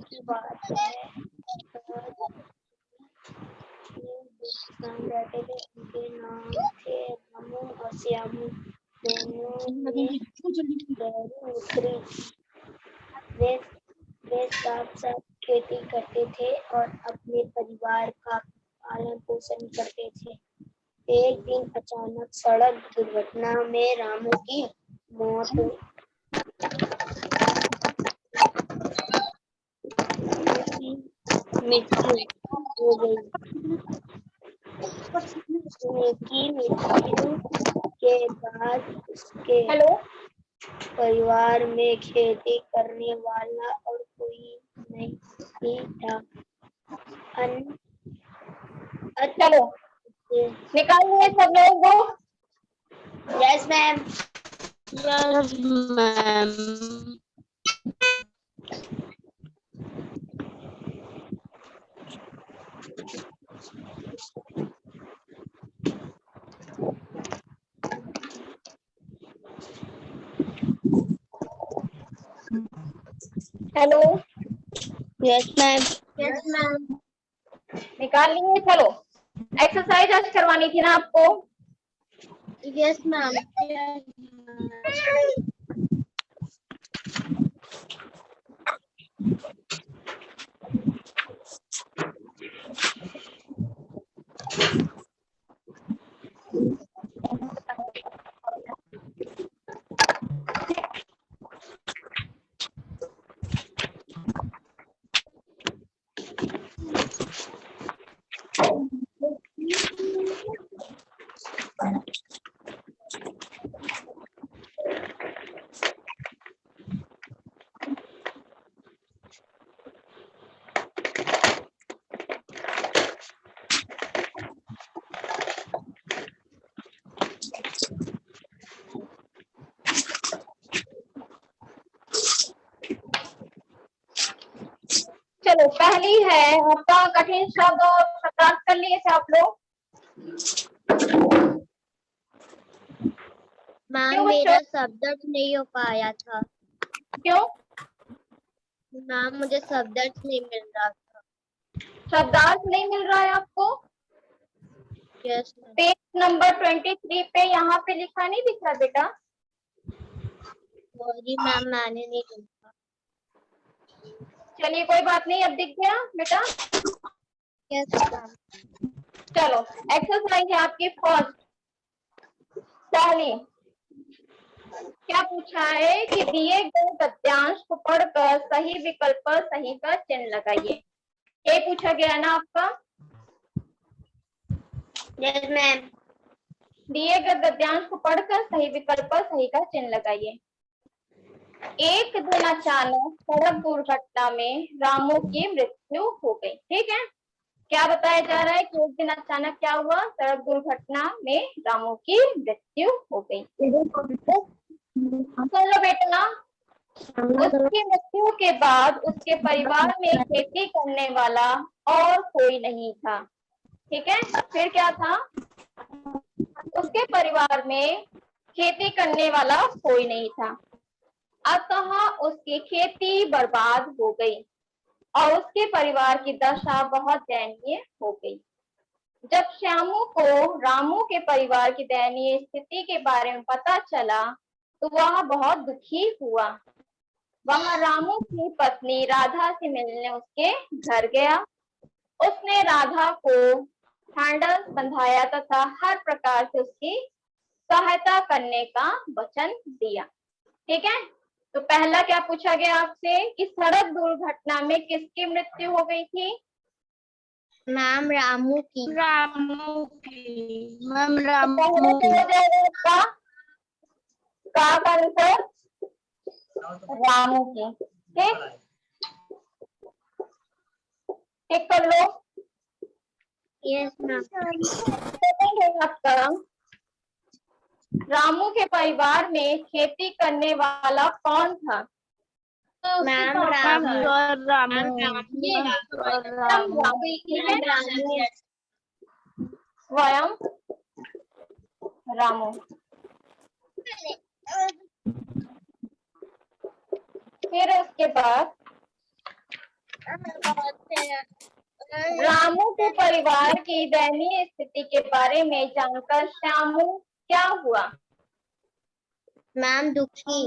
की बात है, बैठे थे, उनके नाम थे रामू और श्यामू। दोनों ने गहरी उतरी। वे साफ साफ खेती करते थे और अपने परिवार का पालन पोषण करते थे। एक दिन अचानक सड़क दुर्घटना में रामू की मौत मृत्यु हो गई। उनकी मृत्यु के बाद उसके परिवार में खेती करने वाला और कोई नहीं था। चलो निकालिए सब लोग। Yes ma'am. Yes ma'am. Hello. Yes ma'am. Yes ma'am. निकाल लिए। चलो एक्सरसाइज आज करवानी थी ना आपको। Yes ma'am. चलो पहली है आपका कठिन शब्द और शब्दार्थ कर लिए थे आप लोग। मैम मेरा शब्दार्थ नहीं हो पाया था। क्यों? मैम मुझे शब्दार्थ नहीं मिल रहा था। शब्दार्थ नहीं मिल रहा है आपको? यस। पेज नंबर 23 पे यहाँ पे लिखा नहीं दिख रहा बेटा? सॉरी मैम मैंने नहीं लिखा। चलिए कोई बात नहीं, अब दिख गया बेटा? Yes ma'am. चलो एक्सरसाइज है आपकी फर्स्ट। पहली क्या पूछा है कि दिए गए गद्यांश को पढ़कर सही विकल्प पर सही का चिन्ह लगाइए। ये पूछा गया ना आपका? Yes ma'am. दिए गए गद्यांश को पढ़कर सही विकल्प पर सही का चिन्ह लगाइए। एक दिन अचानक सड़क दुर्घटना में रामू की मृत्यु हो गई। ठीक है, क्या बताया जा रहा है कि एक दिन अचानक क्या हुआ? सड़क दुर्घटना में रामू की मृत्यु हो गई। चलो बेटा, उसकी मृत्यु के बाद उसके परिवार में खेती करने वाला और कोई नहीं था। ठीक है, फिर क्या था? उसके परिवार में खेती करने वाला कोई नहीं था, अतः उसकी खेती बर्बाद हो गई और उसके परिवार की दशा बहुत दयनीय हो गई। जब श्यामू को रामू के परिवार की दयनीय स्थिति के बारे में पता चला तो वह बहुत दुखी हुआ। वह रामू की पत्नी राधा से मिलने उसके घर गया। उसने राधा को ढांढस बंधाया तथा हर प्रकार से उसकी सहायता करने का वचन दिया। ठीक है, तो पहला क्या पूछा गया आपसे कि सड़क दुर्घटना में किसकी मृत्यु हो गई थी? मैम रामू की। रामू की। मैम रामू की। हो जाएगा का आंसर रामू की। ठीक, टिक कर लो। Yes ma'am. सेकंड है आपका, रामू के परिवार में खेती करने वाला कौन था? मैम रामू। स्वयं रामू। फिर उसके बाद रामू के परिवार की दयनीय स्थिति के बारे में जानकर श्यामू क्या हुआ? मैम दुखी।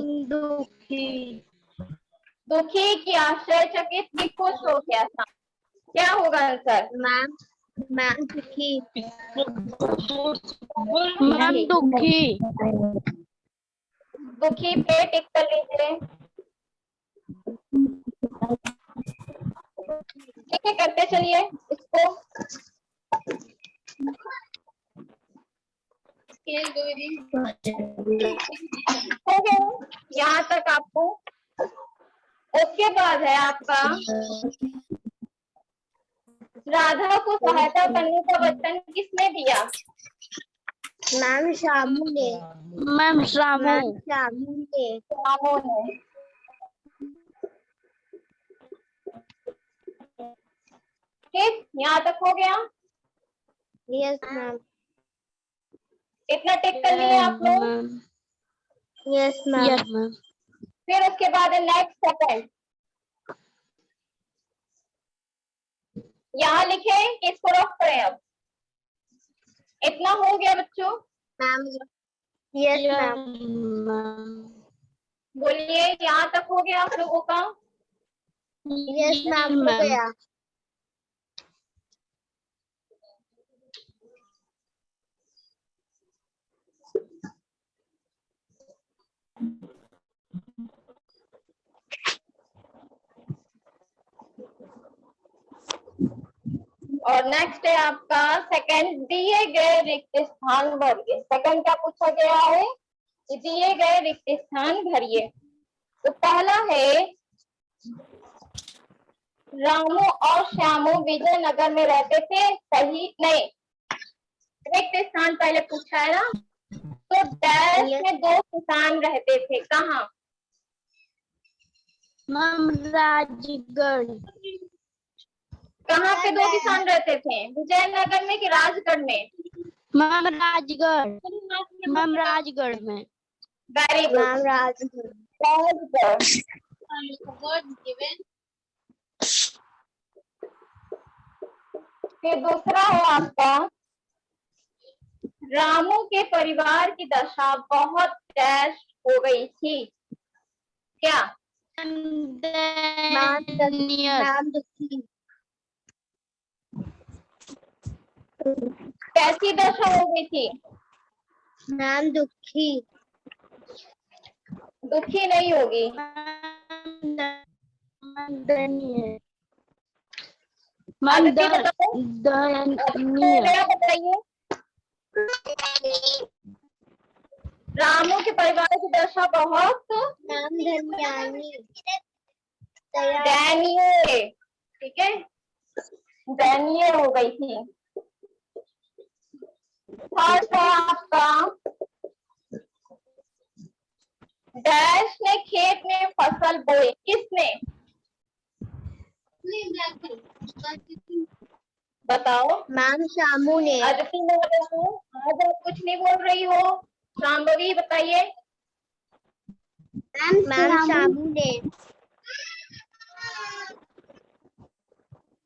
दुखी की आश्चर्यचकित की खुश हो गया था। क्या होगा आंसर? मैम दुखी। दुखी पे टिक कर लीजिए। ठीक है, करते चलिए इसको। हो गया यहाँ तक आपको। उसके बाद है आपका, राधा को सहायता करने का वचन किसने दिया? मैम शामू ने। शामू ने। ठीक, यहाँ तक हो गया। Yes ma'am. इतना टिक कर लिए आप लोग? Yes ma'am. फिर उसके बाद नेक्स्ट सेकंड, यहाँ लिखे कि इसको रख करें। अब इतना हो गया बच्चों? Ma'am yes ma'am. बोलिए, यहाँ तक हो गया आप लोगों का? यस मैम हो गया। और नेक्स्ट है आपका सेकंड, दिए गए रिक्त स्थान भरिए। सेकंड क्या पूछा गया है कि दिए गए रिक्त स्थान भरिए। तो पहला है, रामू और श्यामू विजयनगर में रहते थे, सही? नहीं, रिक्त स्थान पहले पूछा है ना। तो डैश में दो किसान रहते थे, कहाँ? राजगढ़। कहाँ पे दो किसान रहते थे? विजयनगर में कि राजगढ़ में? राजगढ़ में। Very good, Rajgarh. फिर दूसरा है आपका, रामू के परिवार की दशा बहुत डैश हो गई थी, क्या? कैसी दशा हो गई थी? मैम दुखी। दुखी नहीं होगी। बताइए, रामू के परिवार की दशा बहुत दयनीय, ठीक है, दयनीय हो गई थी। थर्ड है आपका, डैश ने खेत में फसल बोई, किसने? बताओ। मैम शामू ने। अदिति बोल रही हूँ, आज आप कुछ नहीं बोल रही हो। शांभवी बताइए। मैम शामू ने।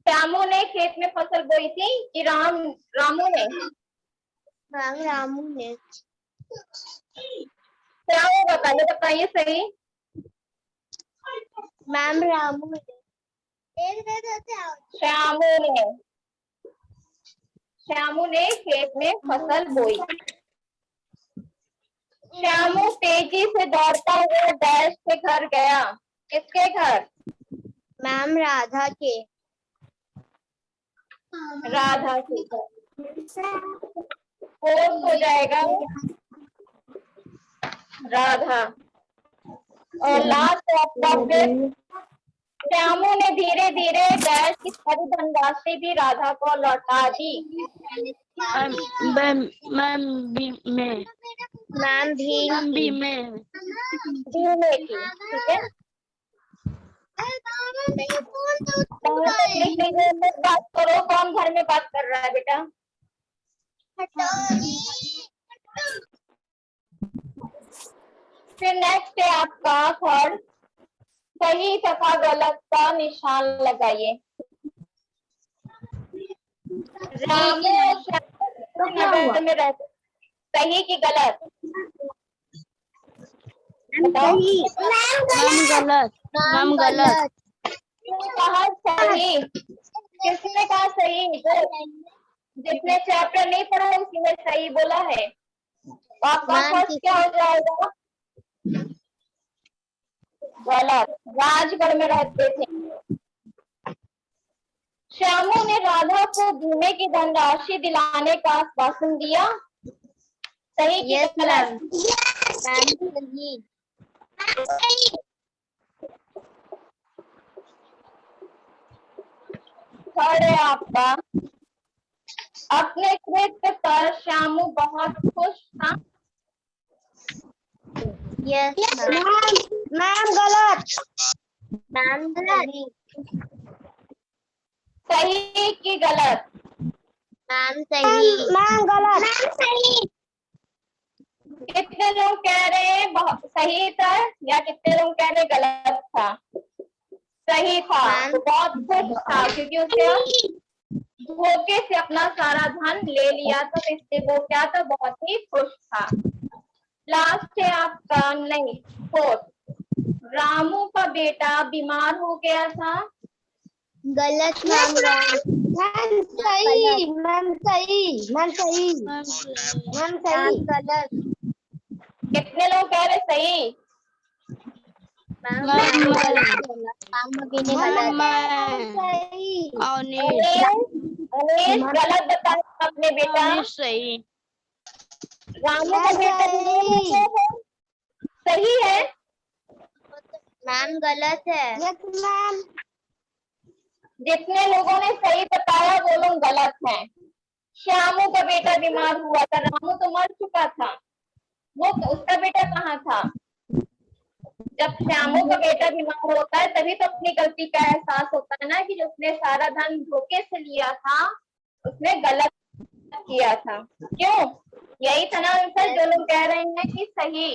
श्यामू ने खेत में फसल बोई थी कि रामू ने? मैम रामू ने। क्या होगा पहले बताइए सही। मैम रामू ने। श्यामू ने खेत में फसल बोई। श्यामू तेजी से दौड़ता हुआ डैश के घर गया, किसके घर? मैम राधा के। राधा के घर। फोर्थ हो जाएगा राधा। और लास्ट आपका, श्यामू ने धीरे धीरे डैश की सारी धनराशि भी राधा को लौटा दी। मैम भी में मैम भी में बीमे की, ठीक है। लिख लीजिए, बात करो, कौन घर में बात कर रहा है बेटा? फिर नेक्स्ट है आपका थर्ड, सही तथा गलत का निशान लगाइए। रामू नगर में रहते, सही की गलत? बताओ। मैम गलत। मैम गलत। किसने कहा सही? किसने कहा सही? जिसने चैप्टर नहीं पढ़ा है उसी ने सही बोला है। आपका फर्स्ट क्या हो जाएगा? गलत। राजगढ़ में रहते थे। श्यामू ने राधा को बीमे की धनराशि दिलाने का आश्वासन दिया। सही की गलत? थर्ड है आपका, अपने कृत्य पर श्यामू बहुत खुश था। मैम गलत। मैम सही। सही की गलत? मैम सही। मैम गलत। मैम सही। कितने लोग कह रहे हैं सही था या कितने लोग कह रहे गलत था? सही था। तो बहुत खुश था क्योंकि उसने धोखे से अपना सारा धन ले लिया था, तो इससे वो क्या था, बहुत ही खुश था। लास्ट है आपका नहीं फोर्थ, रामू का बेटा बीमार हो गया था। गलत मैम। मैम सही। मैम सही। मैम सही। मैम सही। गलत। कितने लोग कह रहे सही? अनीश गलत बताया अपने बेटा। सही। रामू का बेटा सही है। मैम गलत है। मैम जितने लोगों ने सही बताया वो लोग गलत हैं। श्यामू का बेटा बीमार हुआ था, रामू तो मर चुका था, वो उसका बेटा कहाँ था? जब श्यामू का बेटा बीमार होता है तभी तो अपनी गलती का एहसास होता है ना, कि जो उसने सारा धन धोखे से लिया था उसने गलत किया था। क्यों? यही था ना आंसर जो लोग कह रहे हैं कि सही।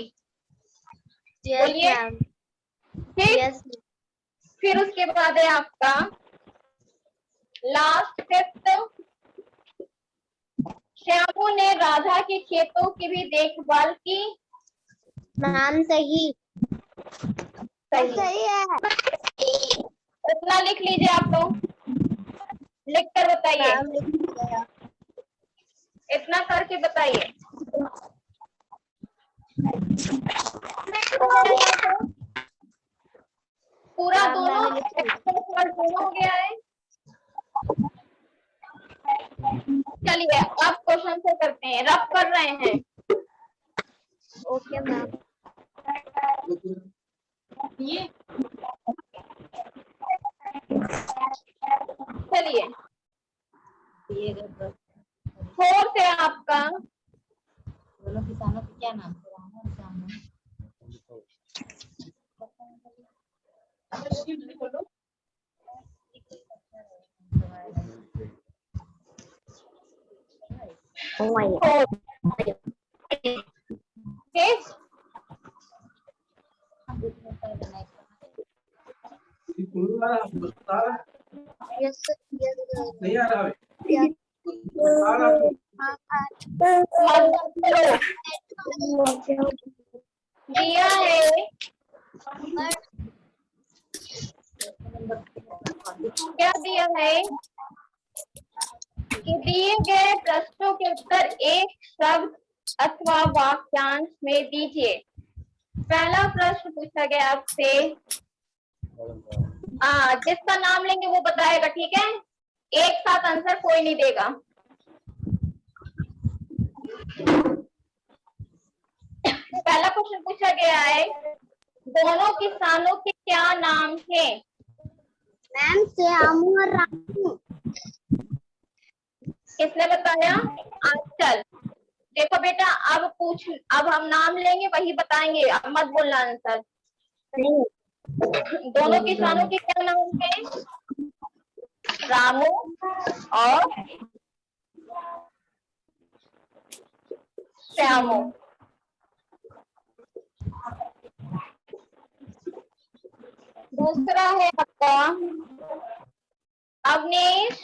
बोलिए। फिर उसके बाद है आपका लास्ट फिफ्थ, श्यामू ने राधा के खेतों की भी देखभाल की। मैम सही। सही है। इतना लिख लीजिए आप लोग, लिख कर बताइए, इतना करके बताइए। पूरा दोनों हो गया है। चलिए आप क्वेश्चन से करते हैं, रफ कर रहे हैं। Okay ma'am. चलिए फोर्थ है आपका, दोनों किसानों को क्या नाम है? रामू और श्यामू। नहीं आ रहा है। दिया है क्या दिया है कि दिए गए प्रश्नों के उत्तर एक शब्द अथवा वाक्यांश में दीजिए। पहला प्रश्न पूछा गया आपसे, जिसका नाम लेंगे वो बताएगा, ठीक है? एक साथ आंसर कोई नहीं देगा। पहला क्वेश्चन पूछा गया है, दोनों किसानों के क्या नाम थे? मैम श्यामू और रामू। किसने बताया? आंचल। देखो बेटा, अब हम नाम लेंगे वही बताएंगे, अब मत बोलना आंसर। दोनों किसानों के क्या नाम थे? रामू और श्यामू। दूसरा है आपका अवनीश।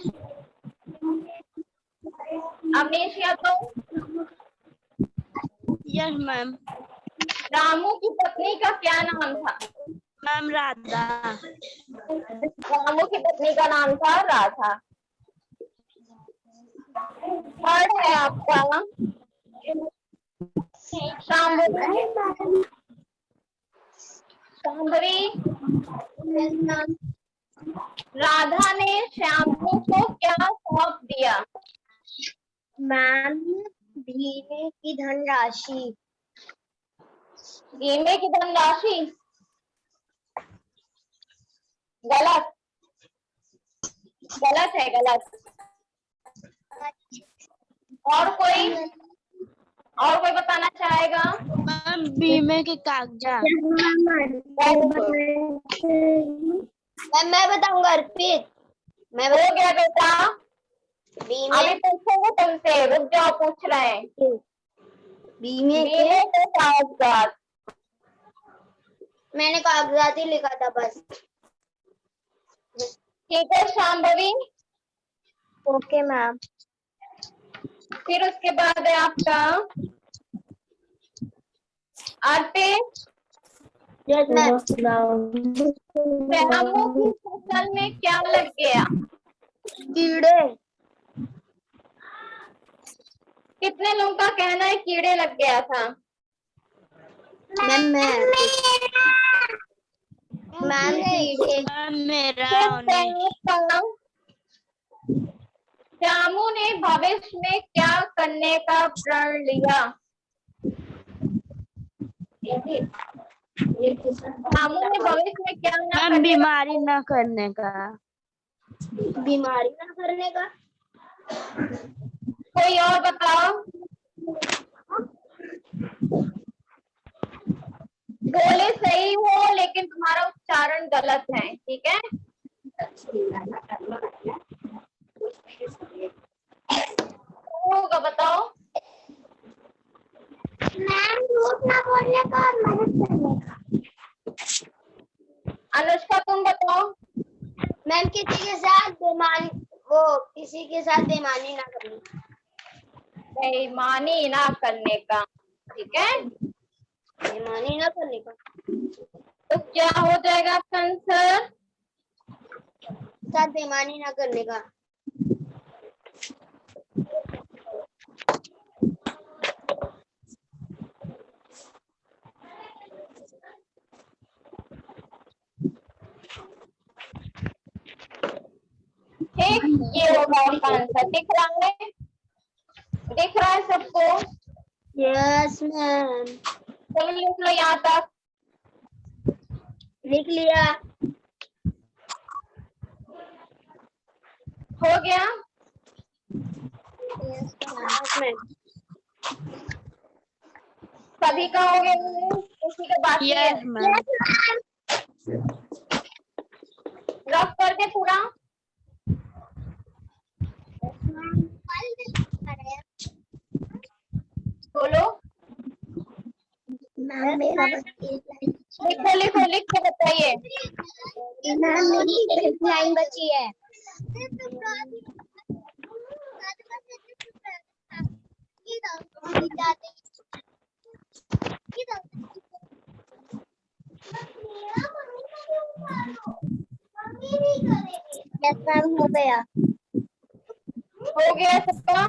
अवनीश यादव। Yes ma'am. रामू की पत्नी का क्या नाम था? मैम राधा। रामू की पत्नी का नाम था राधा। थर्ड है आपका शांभवी। शांभवी, राधा ने श्यामू को क्या सौंप दिया? मैम बीमे की धनराशि। बीमे की धनराशि? गलत, गलत है, गलत। और कोई बताना चाहेगा? मैम बीमे के कागजात। मैं बताऊंगा अर्पित। मैं हो गया बेटा, बीमे अभी पूछूंगा तुमसे, रुक जाओ, पूछ रहे हैं। बीमे बीमे के कागजात। मैंने कागजात ही लिखा था बस। ठीक है शांभवी। Okay ma'am. फिर उसके बाद है आपका अर्पित। श्यामू की फसल में क्या लग गया? कीड़े। कितने लोगों का कहना है कीड़े लग गया था? मैम कीड़े। मैम मेरा श्यामू ने भविष्य में क्या करने का प्रण लिया? श्यामू ने भविष्य में क्या ना मैम करने बीमारी न करने का। बीमारी ना करने का। कोई और बताओ। बोले सही हो, लेकिन तुम्हारा उच्चारण गलत है, ठीक है? होगा बताओ। मैम झूठ ना बोलने का और मदद करने का। अनुष्का तुम बताओ। मैम किसी के साथ बेईमानी ना करनी। बेईमानी ना करने का, ठीक है? बेईमानी ना करने का। तो क्या हो जाएगा आपका आंसर? साथ बेईमानी ना करने का। ठीक, ये होगा आपका आंसर। दिख रहा है? दिख रहा है सबको? Yes ma'am. चलो लिख लो यहाँ तक। लिख लिया। हो गया? सभी का हो गया? किसी का बाकी है? Yes ma'am. रफ कर दे पूरा। बोलो। लिखो लिखो, लिख के बताइए। मैम मेरी एक लाइन बची है। यस मैम हो गया। हो गया सबका?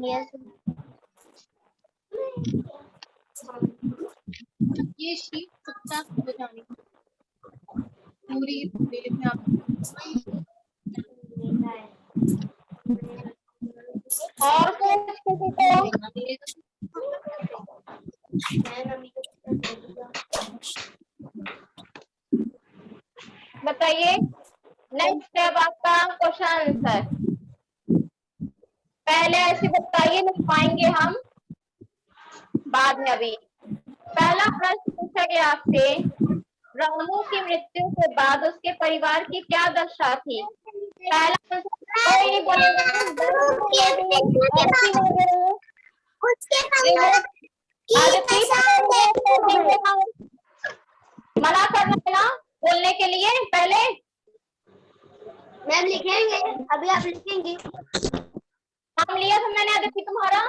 यस। ये शीट सबका बतानी पूरी मेरे में आप और कुछ किसी को? बताइए। नेक्स्ट है अब आपका क्वेश्चन आंसर। पहले ऐसे बताइए, लिख पाएंगे हम बाद में। अभी पहला प्रश्न पूछा गया आपसे, रामू की मृत्यु के बाद उसके परिवार की क्या दशा थी? पहला आंसर कोई नहीं बोलेगा, मना करना है ना बोलने के लिए पहले। मैम लिखेंगे, अभी आप लिखेंगी। नाम लिया था मैंने आदित्य तुम्हारा,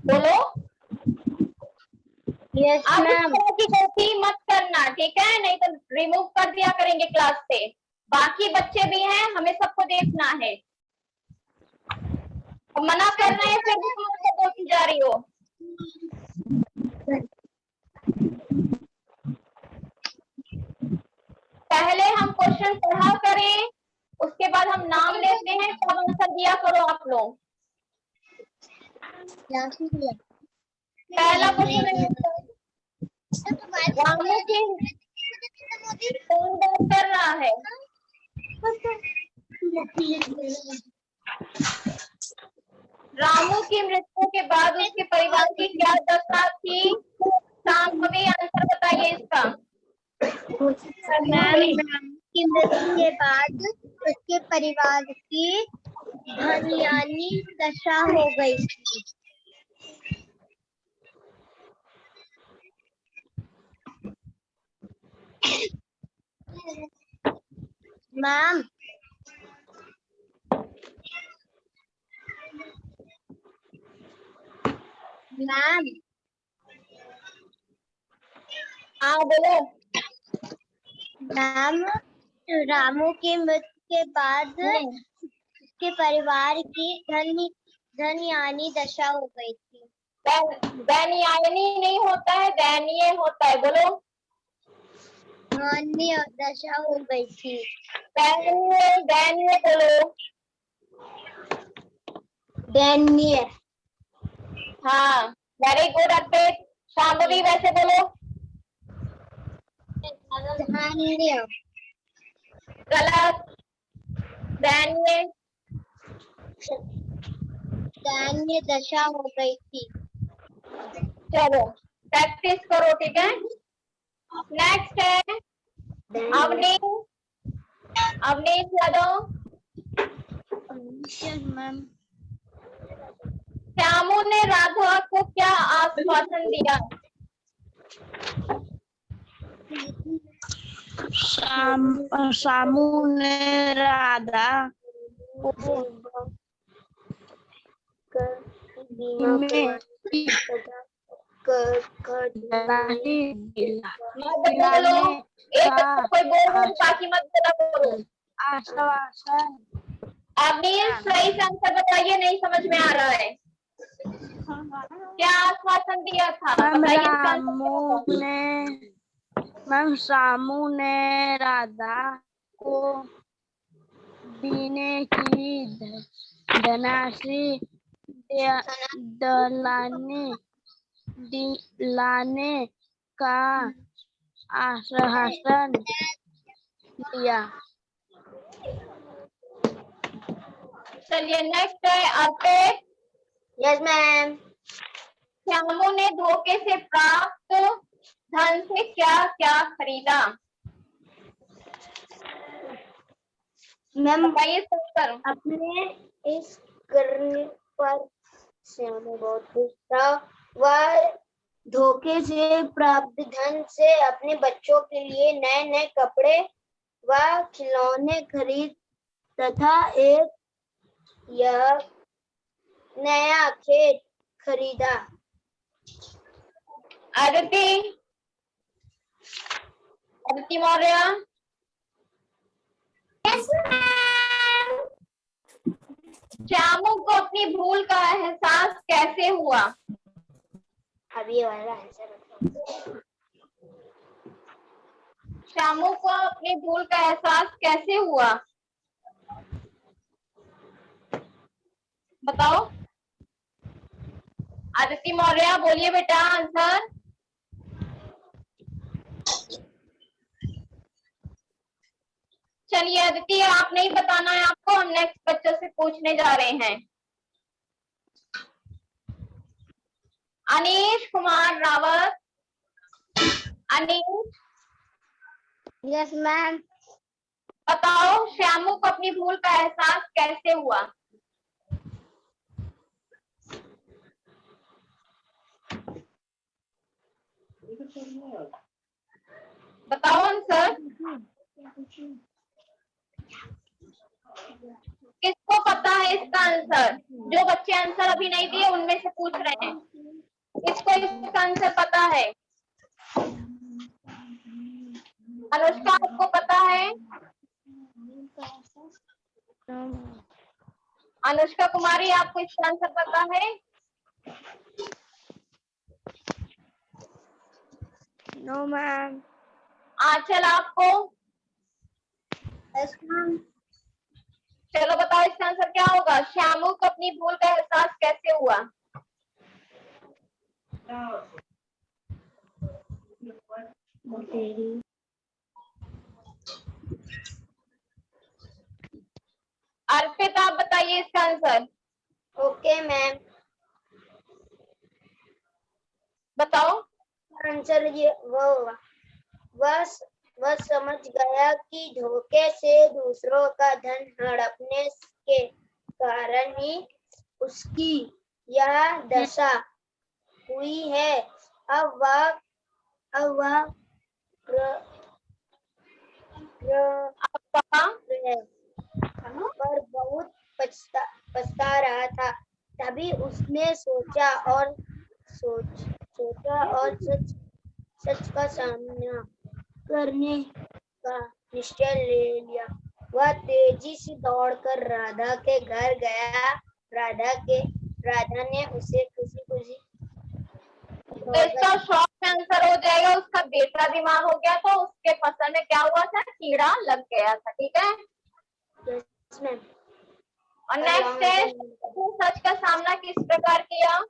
बोलो। यस आप इस मैम। तरह की गलती मत करना, ठीक है? नहीं तो रिमूव कर दिया करेंगे क्लास से। बाकी बच्चे भी हैं, हमें सबको देखना है। अब मना कर रहे हैं फिर भी तुम मुझसे बोलती जा रही हो। पहले हम क्वेश्चन पढ़ा करें, उसके बाद हम नाम लेते हैं, तब आंसर दिया करो आप लोग। पहला क्वेश्चन है, रामू की कौन बात कर रहा है? रामू की मृत्यु के बाद उसके परिवार की क्या दशा थी? शांभवी आंसर बताइए इसका। रामू की मृत्यु के बाद उसके परिवार की धनहानि दशा हो गई थी। मैम मैम हाँ बोलो। मैम रामू की मृत्यु के बाद उसके परिवार की धनहानि दशा हो गई थी। दयनीय नहीं होता है, दयनीय होता है, बोलो। हानि दशा हो गई थी। दयनीय दयनीय बोलो। दयनीय। हाँ वेरी गुड अर्पित। शांभवी वैसे बोलो। दयनीय। गलत। दयनीय। दयनीय दशा हो गई थी। चलो प्रैक्टिस करो, ठीक है? नेक्स्ट है अवनीश। अवनीश यादव। मैम श्यामू ने राधा को क्या आश्वासन दिया? शामू ने राधा को बीमे की बोलो एक कोई बोलो, बाकी मत बोला करो। आश्वासन। अवनीश सही से आंसर बताइए, नहीं समझ में आ रहा है। क्या आश्वासन दिया था बताइए इसका आंसर। मैम शामू ने राधा को बीने की धनराशि दिलाने का आश्वासन दिया। चलिए नेक्स्ट है अर्पित। Yes ma'am. श्यामू ने धोखे से प्राप्त धन से क्या क्या खरीदा? मैम बताइए सर। अपने इस करने पर श्यामू बहुत खुश था। वह धोखे से प्राप्त धन से अपने बच्चों के लिए नए नए कपड़े व खिलौने खरीद तथा एक यह नया खेत खरीदा। अदिति मौर्य। श्यामू को अपनी भूल का एहसास कैसे हुआ? अब ये वाला आंसर श्यामू को अपनी भूल का एहसास कैसे हुआ बताओ। आदित्य मौर्य बोलिए बेटा आंसर। चलिए अदिति, आप नहीं बताना है आपको, हम नेक्स्ट बच्चों से पूछने जा रहे हैं। Anish Kumar Rawat, Anish yes ma'am. बताओ, श्यामू को अपनी भूल का एहसास कैसे हुआ? बताओ आंसर। किसको पता है इसका आंसर? जो बच्चे आंसर अभी नहीं दिए उनमें से पूछ रहे हैं, किसको इसका आंसर पता है? अनुष्का, आपको पता है? अनुष्का कुमारी, आपको इसका आंसर पता है? No ma'am. आंचल, आपको? Yes ma'am. चलो बताओ इसका आंसर क्या होगा? श्यामू को अपनी भूल का एहसास कैसे हुआ? अर्पित, आप बताइए इसका आंसर। Okay ma'am. बताओ। आंसर ये वह समझ गया कि धोखे से दूसरों का धन हड़पने के कारण ही उसकी यह दशा हुई है। अब वह पर बहुत पछता रहा था। तभी उसने सोचा और सच का सामना करने का निश्चय ले लिया। वह तेजी से दौड़कर राधा के घर गया। राधा ने उसे खुशी तो इसका शॉर्ट आंसर हो जाएगा, उसका बेटा बीमार हो गया तो उसके फसल में क्या हुआ था? कीड़ा लग गया था। ठीक है। और नेक्स्ट है, सच का सामना किस प्रकार किया?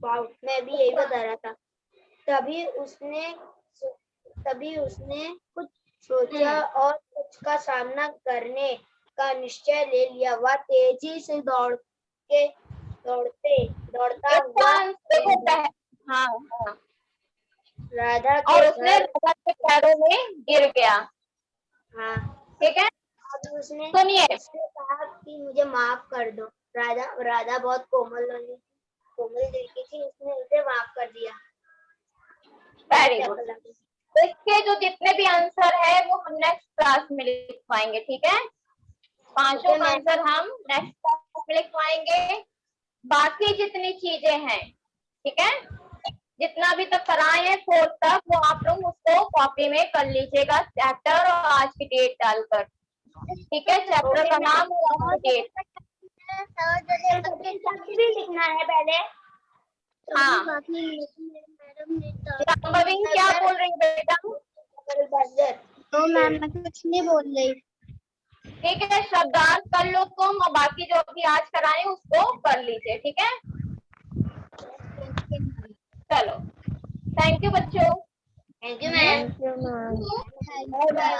मैं भी यही बता रहा था। तभी उसने कुछ सोचा और सच का सामना करने का निश्चय ले लिया। वह तेजी से दौड़ता हुआ हाँ, राधा और के उसने राधा के पैरों में गिर गया। हाँ, ठीक है। अब उसने सुनिए, कहा कि मुझे माफ कर दो। राधा बहुत कोमल दिल की थी, उसने उसे माफ कर दिया। Very good. इसके जो जितने भी आंसर है वो हम नेक्स्ट क्लास में लिखवाएंगे। ठीक है, पांचों का आंसर हम नेक्स्ट क्लास में लिखवाएंगे। बाकी जितनी चीजें हैं, ठीक है, जितना अभी तक कराए हैं 4 तक, वो आप लोग उसको कॉपी में कर लीजिएगा, चैप्टर और आज की डेट डालकर। ठीक है, चैप्टर का नाम और आज की डेट। भी लिखना है पहले। हाँ, क्या बोल रही है बेटा? तो मैम मैं कुछ नहीं बोल रही। ठीक है, शब्दार्थ कर लो तुम, और बाकी जो अभी आज कराए उसको कर लीजिए। ठीक है, चलो, थैंक यू बच्चों। Thank you ma'am. Thank you ma'am. Bye bye.